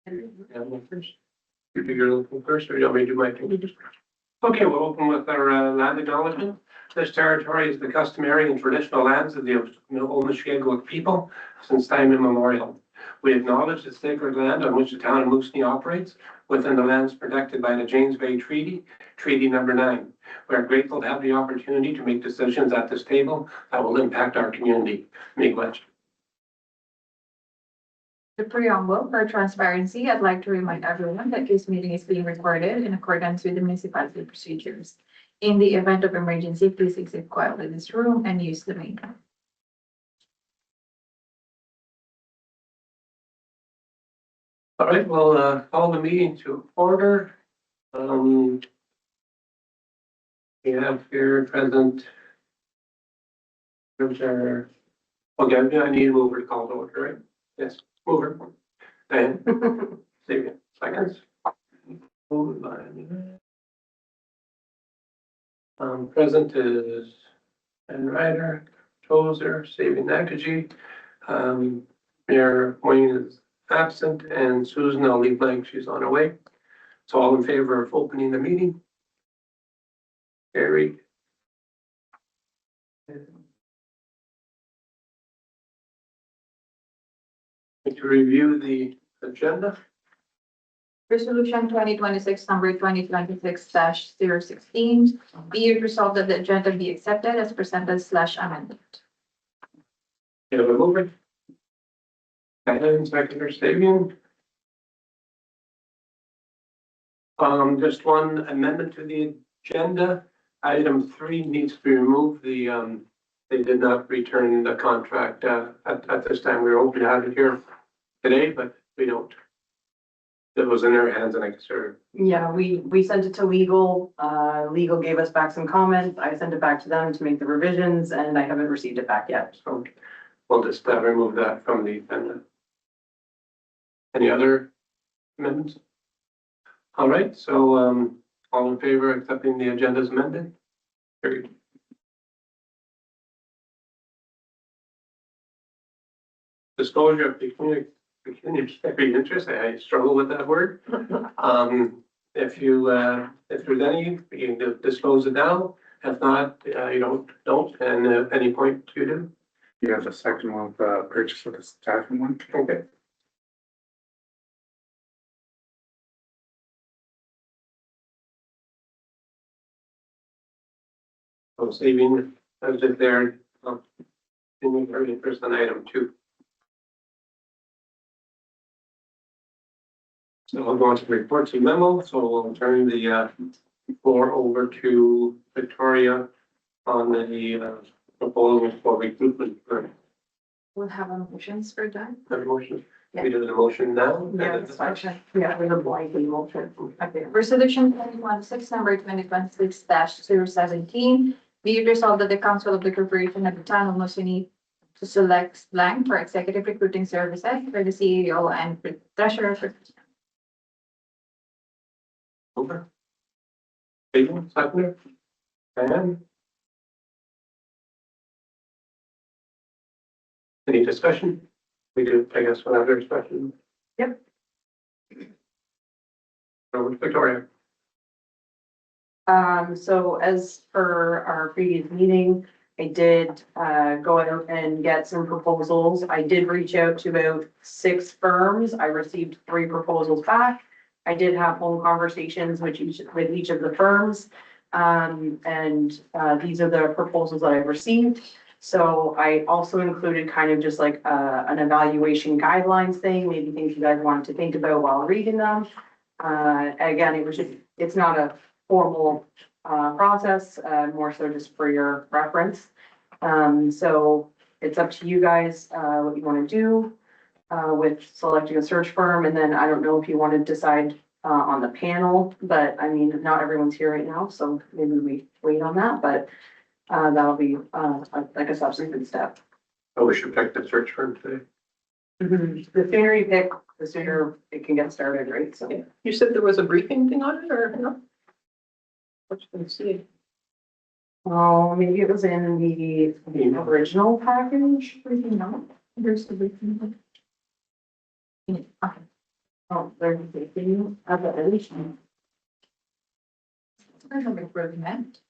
Yeah, well, first. You do your local first, or you want me to do my thing? Okay, we'll open with our land acknowledgement. This territory is the customary and traditional lands of the old Muskego people since time immemorial. We acknowledge the sacred land on which the town of Moosonee operates within the lands protected by the James Bay Treaty, Treaty Number 9. We are grateful to have the opportunity to make decisions at this table that will impact our community. Miigwech. The preamble for transparency, I'd like to remind everyone that this meeting is being recorded in accordance with the municipality procedures. In the event of emergency, please exit quietly in this room and use the main door. All right, we'll call the meeting to order. We have here present. There's our, okay, I need to move to call to order, right? Yes, mover. Diane. David, seconds. Moved by present is Ben Ryder, Tozer, Saving Nakaji. Mayor Wayne is absent, and Susan, I'll leave blank, she's on her way. So all in favor of opening the meeting? Carried. To review the agenda. Resolution 2026 number 2026-016. Be it resolved that the agenda be accepted as presented / amended. You have a mover? And seconder Sabian. Just one amendment to the agenda. Item 3 needs to be removed. They did not return the contract at this time. We were hoping to have it here today, but we don't. It was in their hands, and I guess Yeah, we sent it to legal. Legal gave us back some comments. I sent it back to them to make the revisions, and I haven't received it back yet. so we'll just remove that from the agenda. Any other amendments? All right, so all in favor of accepting the agenda as amended? Carried. Disclosure of pecuniary interest, I struggle with that word. If there's any, you can disclose it now. If not, you don't, and at any point you do. You have the second one, purchase of the staffing one. Okay. So saving, I was just there, very interest on item 2. So I'll go on to reports and memo, so we'll turn the floor over to Victoria on the proposal for recruitment for We'll have a motions for that. the motion. We do the motion now. Yeah, it's fine. Yeah, with a blank motion. Okay. Resolution 2026 number 2026-017. Be it resolved that the council of the corporation of the town of Moosonee to select blank for executive recruiting services for the CEO and for treasurer for Over. Stephen, seconder. Diane. Any discussion? We do, I guess, one other discussion. Yep. Over to Victoria. So as per our previous meeting, I did go out and get some proposals. I did reach out to about 6 firms. I received 3 proposals back. I did have phone conversations with each of the firms. These are the proposals that I've received. So I also included kind of just like an evaluation guidelines thing, maybe things you guys wanted to think about while reading them. Again, it's not a formal process, more so just for your reference. So it's up to you guys what you want to do with selecting a search firm. And then I don't know if you want to decide on the panel, but I mean, not everyone's here right now, so maybe we wait on that, but that'll be like a subsequent step. Oh, we should pick the search firm today. The sooner you pick, the sooner it can get started, right? So. You said there was a briefing thing on it or no? What you can see? Oh, maybe it was in the original package. no. There's the briefing. Okay. Oh, there's the thing, evaluation. I don't remember what it meant.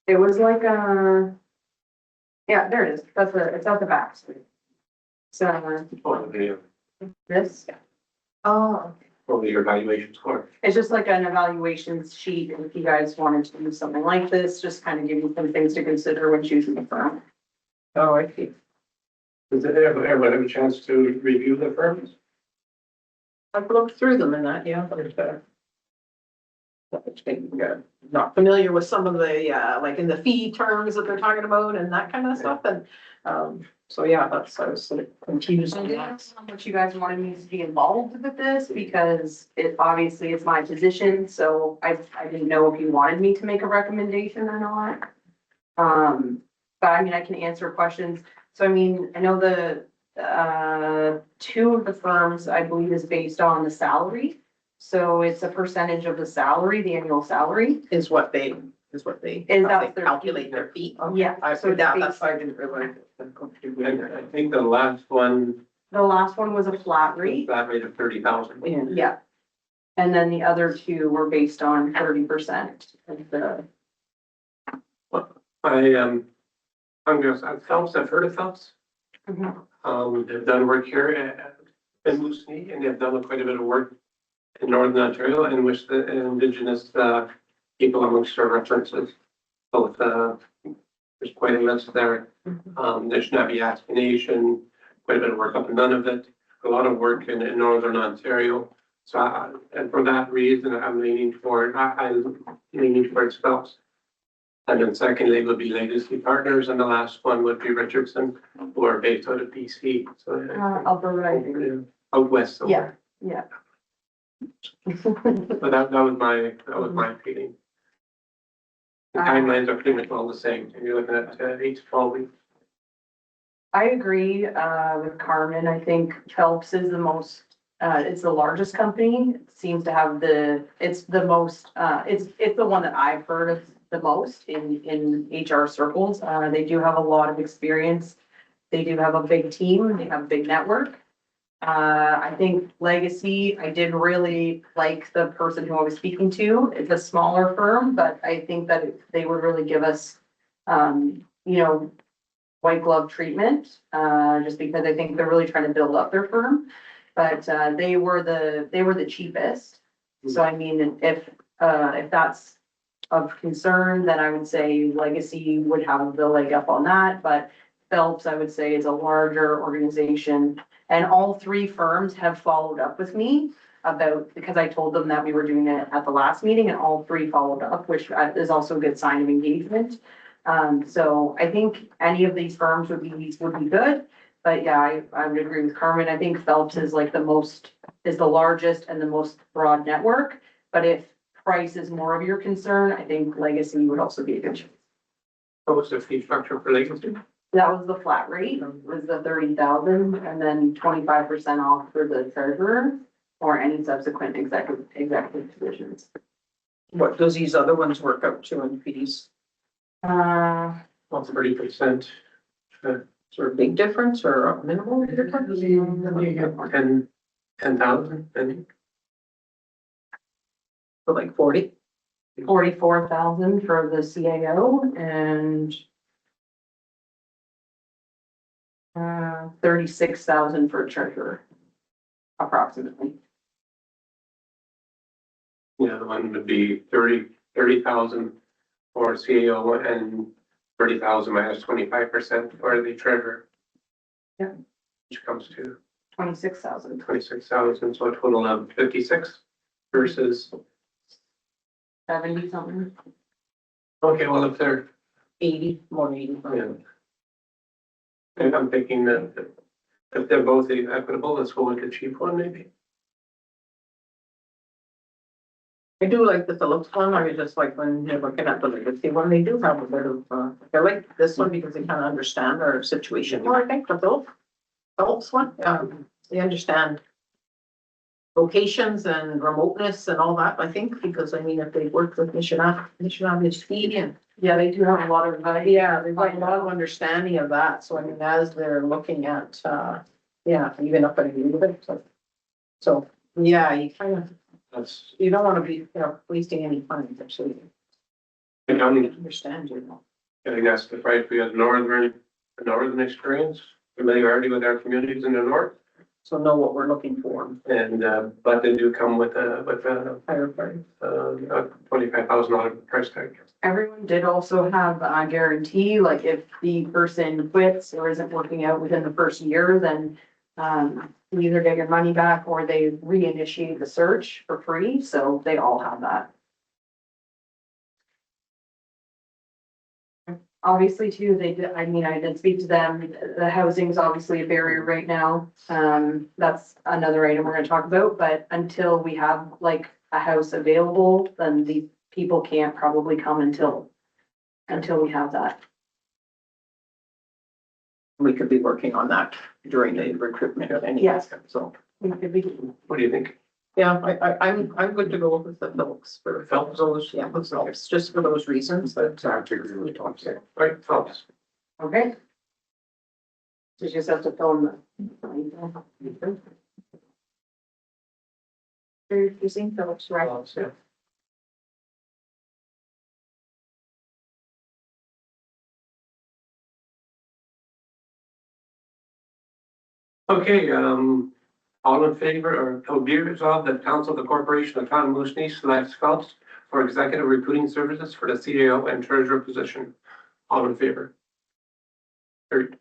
It was like yeah, there it is. It's at the back. So Oh, this, Oh, your evaluation score. it's just like an evaluations sheet. And if you guys wanted to do something like this, just kind of give you some things to consider when choosing a firm. Oh, I see. Does everyone have a chance to review the firms? I've looked through them and that, yeah, not familiar with some of the, like in the fee terms that they're talking about and that kind of stuff, and, so yeah, I was sort of confused. I on didn't know that. how much you guys wanted me to be involved with this because it obviously it's my position, so I didn't know if you wanted me to make a recommendation or not. But I mean, I can answer questions. So I mean, I know the two of the firms, I believe, is based on the salary. So it's a percentage of the salary, the annual salary. Is what they, Is how that they their calculate their fee. Okay. Yeah, I so put that, it's that's why I didn't realize. And I think the last one, The last one was a flat rate. flat rate of 30,000. Yeah. Yeah. And then the other two were based on 30% of the, I'm gonna, Phelps, I've heard of Phelps. They've done work here in Moosonee, and they've done quite a bit of work in Northern Ontario, in which the Indigenous people amongst their references. Both, there's quite a list there. There's Naviaski Nation, quite a bit of work up in Nunavut, a lot of work in Northern Ontario. So, and for that reason, I'm leaning toward, I'm leaning towards Phelps. And then secondly would be Legacy Partners, and the last one would be Richardson, who are based out of BC, so. Alberta, I think. Out west somewhere. Yeah. But that was my feeling. The timelines are pretty much all the same, and you're looking at 8 to 12 weeks. I agree, with Carmen. I think Phelps is the most, it's the largest company. It seems to have it's the most, it's the one that I've heard of the most in HR circles. They do have a lot of experience. They do have a big team. They have a big network. I think Legacy, I did really like the person who I was speaking to. It's a smaller firm, but I think that they would really give us, white glove treatment, just because I think they're really trying to build up their firm. But, they were the cheapest. So I mean, if that's of concern, then I would say Legacy would have the leg up on that, but Phelps, I would say, is a larger organization. And all three firms have followed up with me because I told them that we were doing it at the last meeting, and all three followed up, which is also a good sign of engagement. So I think any of these firms would be good. But yeah, I would agree with Carmen. I think Phelps is the largest and the most broad network. But if price is more of your concern, I think Legacy would also be a good choice. What was the fee structure for Legacy? That was the flat rate, was the 30,000, and then 25% off for the treasurer or any subsequent executive positions. What does these other ones work out to in fees? Uh, Well, 30%. Is there a big difference or a minimal difference? You get 10,000, I think. So like 40? 44,000 for the CAO and 36,000 for treasurer, approximately. Yeah, the one would be 30,000 for CEO and 30,000 minus 25% for the treasurer. Yeah. Which comes to 26,000. 26,000, so a total of 56 versus, 70 something. okay, well, if they're, 80, more 80. yeah. And I'm thinking that if they're both equitable, let's go with the cheap one maybe. I do like the Phillips one. I was just like when you're looking at the Legacy one, they do have a bit of, I like this one because they kind of understand our situation. Well, I think the Phillips one, they understand locations and remoteness and all that, I think, because I mean, if they worked with Moosonee and Yeah, they do have a lot of, yeah, they've got a lot of understanding of that. So I mean, as they're looking at, even up in a little bit, so Yeah, you kind of, That's, you don't want to be, you know, wasting any funds, actually. the I county, understand you. I guess, the right, we have northern experience, familiarity with our communities in the north. So know what we're looking for. And, but they do come with a Higher price. $25,000 price tag. Everyone did also have a guarantee, like if the person quits or isn't working out within the first year, then you either get your money back or they reinitiate the search for free, so they all have that. Obviously too, they did, I mean, I did speak to them, the housing's obviously a barrier right now. That's another item we're gonna talk about, but until we have like a house available, then the people can't probably come until we have that. We could be working on that during the recruitment of any. Yes. So, We could be, What do you think? yeah, I'm good to go with the Phillips for those, yeah, with Phillips, just for those reasons that. I have to agree with Tom. Right, Phelps? okay? So you just have to fill in the. You're using Phillips, right? Phelps, yeah. Okay, all in favor or be resolved that council of the corporation of town of Moosonee selects Phelps for executive recruiting services for the CAO and treasurer position. All in favor? Carried.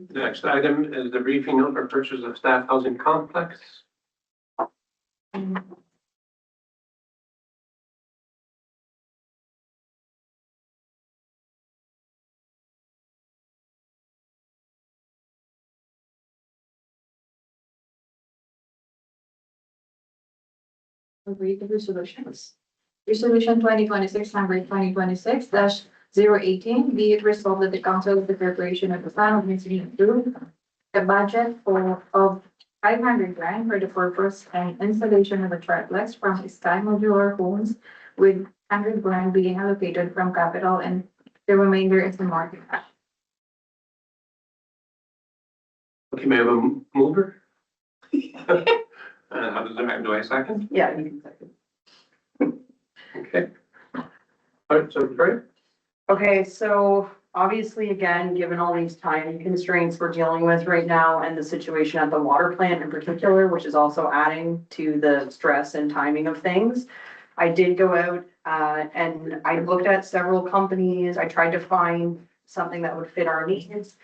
The next item is the briefing note for purchase of staff housing complex. Read the resolutions. Resolution 2026, number 2026-018, be it resolved that the council of the corporation of the town of Moosonee approve a budget of 500 grand for the purpose and installation of a triplex from Sky Modular Homes, with 100 grand being allocated from capital and the remainder is the market. Okay, may I have a mover? How does that, do I second? Yeah, you can second. Okay. All right, so great. Okay, so obviously, again, given all these time constraints we're dealing with right now and the situation at the water plant in particular, which is also adding to the stress and timing of things, I did go out and I looked at several companies. I tried to find something that would fit our needs.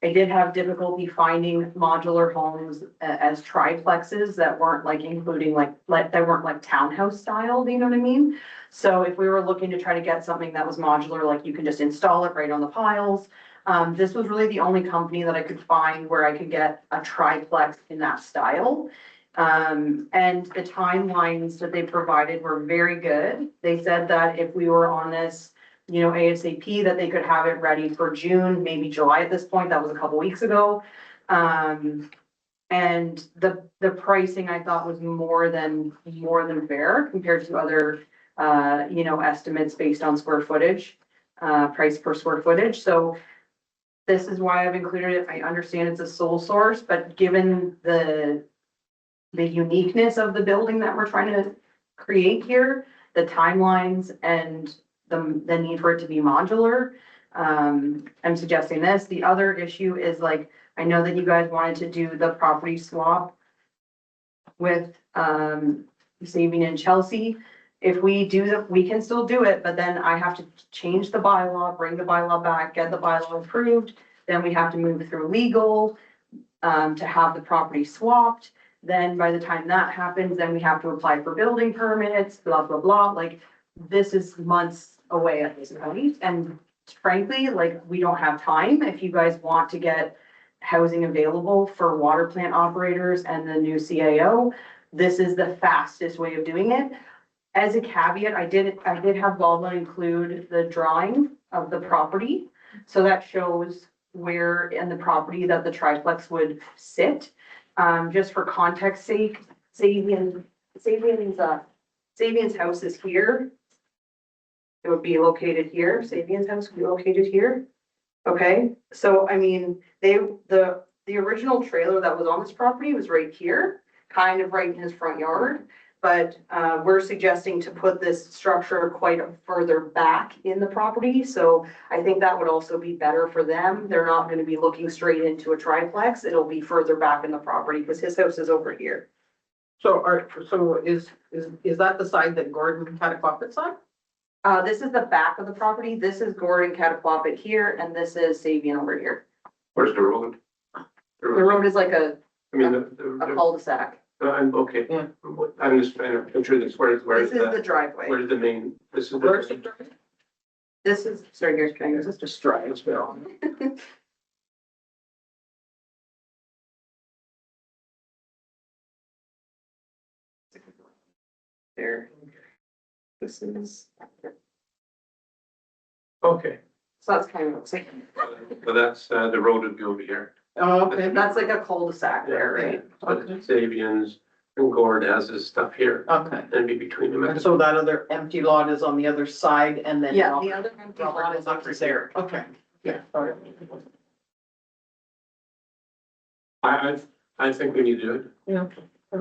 I did have difficulty finding modular homes as triplexes that weren't like including like that weren't like townhouse style, do you know what I mean? So if we were looking to try to get something that was modular, like you can just install it right on the piles. This was really the only company that I could find where I could get a triplex in that style. And the timelines that they provided were very good. They said that if we were on this, you know, ASAP, that they could have it ready for June, maybe July at this point. That was a couple weeks ago. And the pricing I thought was more than fair compared to other, you know, estimates based on square footage, price per square footage. So this is why I've included it. I understand it's a sole source, but given the uniqueness of the building that we're trying to create here, the timelines and the need for it to be modular, I'm suggesting this. The other issue is like, I know that you guys wanted to do the property swap with Sabine and Chelsea. If we do that, we can still do it, but then I have to change the bylaw, bring the bylaw back, get the bylaw approved. Then we have to move through legal to have the property swapped. Then by the time that happens, then we have to apply for building permits, blah, blah, blah. Like, this is months away at this point. And frankly, like, we don't have time. If you guys want to get housing available for water plant operators and the new CAO, this is the fastest way of doing it. As a caveat, I did have Baldwin include the drawing of the property. So that shows where in the property that the triplex would sit. Just for context sake, Sabian's house is here. It would be located here, Sabian's house would be located here. Okay, so I mean, the original trailer that was on this property was right here, kind of right in his front yard. But we're suggesting to put this structure quite further back in the property, so I think that would also be better for them. They're not gonna be looking straight into a triplex, it'll be further back in the property, because his house is over here. So is that the side that Gordon Cataqua on? This is the back of the property, this is Gordon Cataquapit here, and this is Sabian over here. Where's the road? The road is like a I mean, cul-de-sac. I'm okay. Yeah. I'm just trying to picture this, where's This is the driveway. where's the main, this is Where's the. the drive? This is, sorry, here's, can I use this? Just drive as well. There. This is, Okay, so that's kind of what I'm saying. so that's, the road would be over here. Oh, okay. That's like a cul-de-sac there, right? But Okay. Sabian's and Gord has his stuff here, Okay. and be between them. And so that other empty lot is on the other side and then. Yeah, the other empty Robert lot goes is up over to there. there. Okay. Yeah. All right. I think we need to do it. Yeah. I'm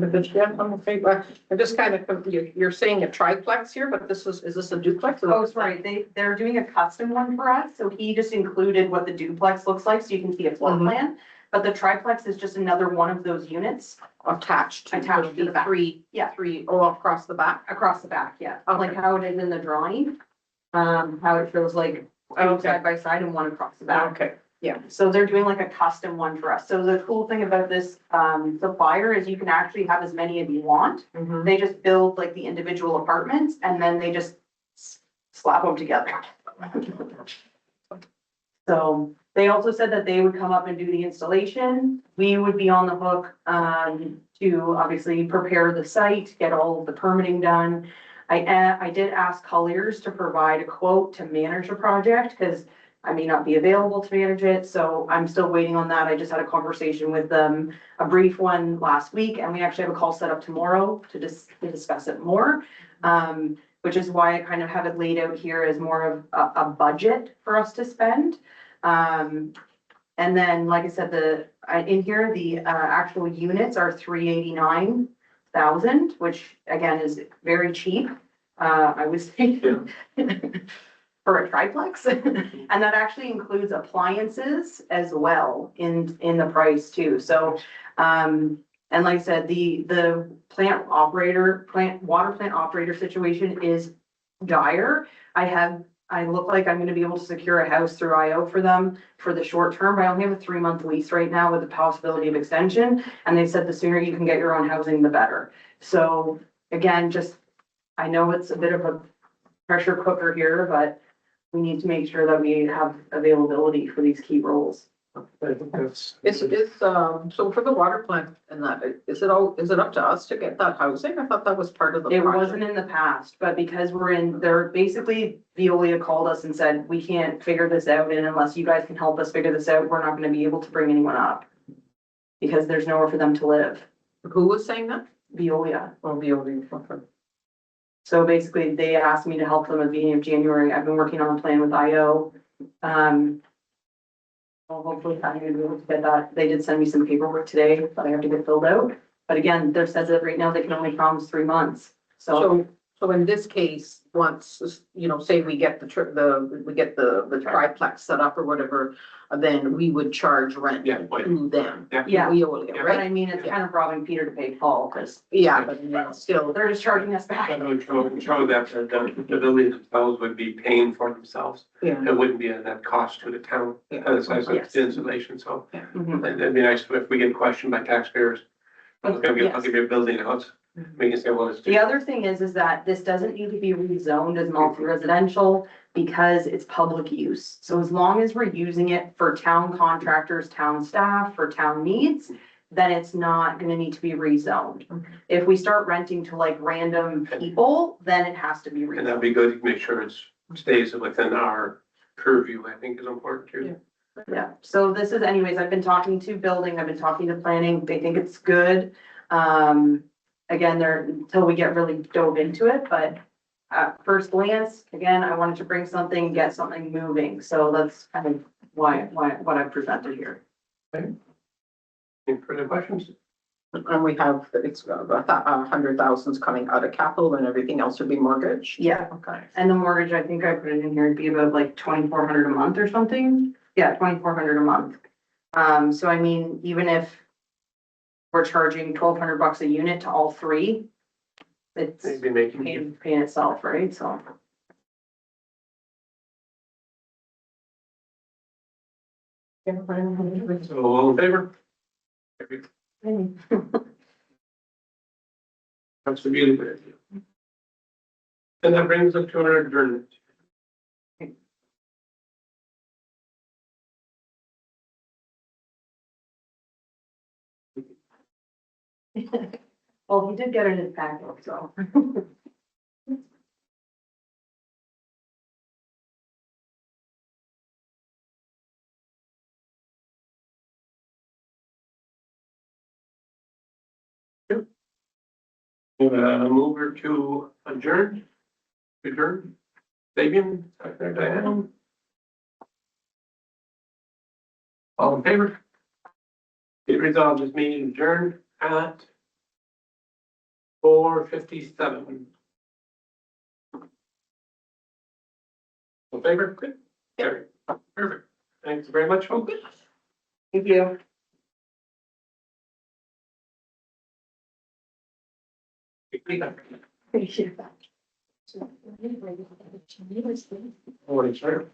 a good, yeah, I'm okay, but I just kind of, you're saying a triplex here, but is this a duplex? Oh, sorry, they're doing a custom one for us, so he just included what the duplex looks like, so you can see a floor Mhm. plan. But the triplex is just another one of those units Attached. attached to the back. Three. Yeah. Three, oh, across the back? Across the back, yeah, Okay. like how it is in the drawing. How it shows like two Okay. side by side and one across the back. Okay, yeah. So they're doing like a custom one for us. So the cool thing about this supplier is you can actually have as many as you want. Mhm. They just build like the individual apartments and then they just slap them together. So they also said that they would come up and do the installation. We would be on the hook to obviously prepare the site, get all of the permitting done. I did ask Colliers to provide a quote to manage the project because I may not be available to manage it, so I'm still waiting on that. I just had a conversation with them, a brief one last week, and we actually have a call set up tomorrow to discuss it more. Which is why I kind of have it laid out here as more of a budget for us to spend. And then, like I said, in here, the actual units are 389,000, which again is very cheap. I was thinking for a triplex. And that actually includes appliances as well in the price too. So, and like I said, the water plant operator situation is dire. I look like I'm gonna be able to secure a house through IO for them for the short term, but I only have a 3-month lease right now with the possibility of extension. And they said the sooner you can get your own housing, the better. So again, I know it's a bit of a pressure cooker here, but we need to make sure that we have availability for these key roles. I think that's. So for the water plant and that, is it up to us to get that housing? I thought that was part of the It project. wasn't in the past, but because they're basically, Veolia called us and said, we can't figure this out, and unless you guys can help us figure this out, we're not gonna be able to bring anyone up. Because there's nowhere for them to live, Who was saying that? Veolia. Oh, the only, okay. So basically, they asked me to help them at the beginning of January. I've been working on a plan with IO. Well, hopefully I'm gonna be able to get that. They did send me some paperwork today that I have to get filled out. But again, there says that right now they can only promise 3 months. So So in this case, once, say we get the triplex set up or whatever, then we would charge rent Yeah, right. to them. Yeah. Veolia, but right? I mean, it's kind of robbing Peter to pay Paul because Yeah, but then still, they're just charging us back. That would show that the buildings themselves would be paying for themselves. yeah. It wouldn't be a net cost to the town, as Yes. insulation, so Mhm. it'd be nice if we get questioned by taxpayers. I'll give Yes. you a building house, we can say, well, it's. The other thing is that this doesn't need to be rezoned as multi-residential because it's public use. So as long as we're using it for town contractors, town staff, for town needs, then it's not gonna need to be rezoned. Okay. If we start renting to like random people, then it has to be And that'd rezoned. be good to make sure it stays within our purview, I think is important too. Yeah, so this is anyways, I've been talking to building, I've been talking to planning, they think it's good. Again, until we get really dove into it, but at first glance, again, I wanted to bring something, get something moving. So that's kind of what I presented here. Any further questions? And we have, it's about 100,000 coming out of capital and everything else would be mortgage. Yeah. Okay. And the mortgage, I think I put it in here, it'd be about like 2,400 a month or something. Yeah, 2,400 a month. So I mean, even if we're charging 1,200 bucks a unit to all three, it's Maybe making. paying itself, right? So. So all in favor? That's a really good idea. And that brings us to our adjournment. Well, he did get it in his packet, so. Mover to adjourn. Adjourn. Fabian, second Diane. All in favor? It resolved this meeting adjourned at 4:57. In favor? Good. Carried. Perfect. Thanks very much, folks. Thank you. Thank you. Morning, sir.